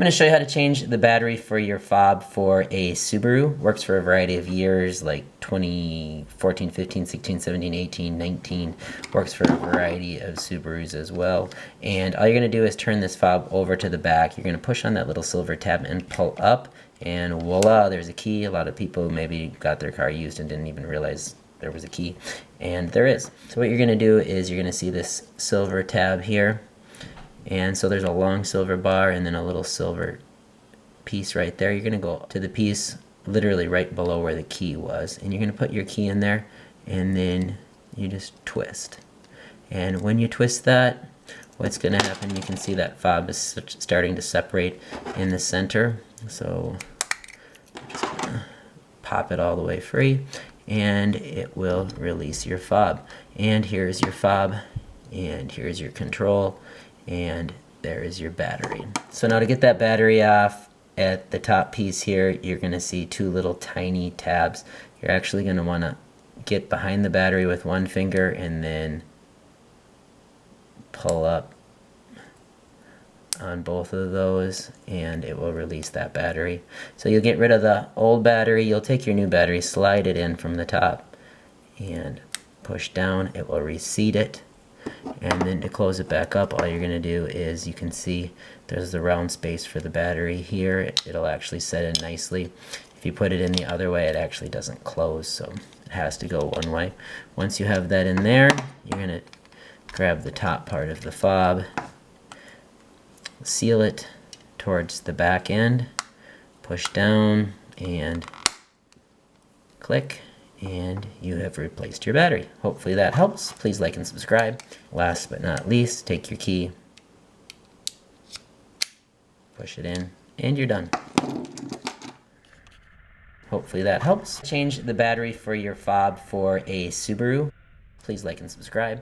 I'm going to show you how to change the battery for your fob for a Subaru. Works for a variety of years like 2014, 15, 16, 17, 18, 19. Works for a variety of Subarus as well. And all you're going to do is turn this fob over to the back. You're going to push on that little silver tab and pull up, and voila, there's a key. A lot of people maybe got their car used and didn't even realize there was a key, and there is. So what you're going to do is you're going to see this silver tab here. And so there's a long silver bar and then a little silver piece right there. You're going to go to the piece literally right below where the key was, and you're going to put your key in there, and then you just twist. And when you twist that, what's going to happen, you can see that fob is starting to separate in the center. So just gonna pop it all the way free, and it will release your fob. And here's your fob, and here's your control, and there is your battery. So now to get that battery off, at the top piece here, you're going to see two little tiny tabs. You're actually going to want to get behind the battery with one finger and then pull up on both of those, and it will release that battery. So you'll get rid of the old battery, you'll take your new battery, slide it in from the top, and push down. It will reseat it. And then to close it back up, all you're going to do is, you can see there's the round space for the battery here. It'll actually set in nicely. If you put it in the other way, it actually doesn't close, so it has to go one way. Once you have that in there, you're going to grab the top part of the fob, seal it towards the back end, push down, and click, and you have replaced your battery. Hopefully that helps. Please like and subscribe. Last but not least, take your key, push it in, and you're done. Hopefully that helps. Change the battery for your fob for a Subaru. Please like and subscribe.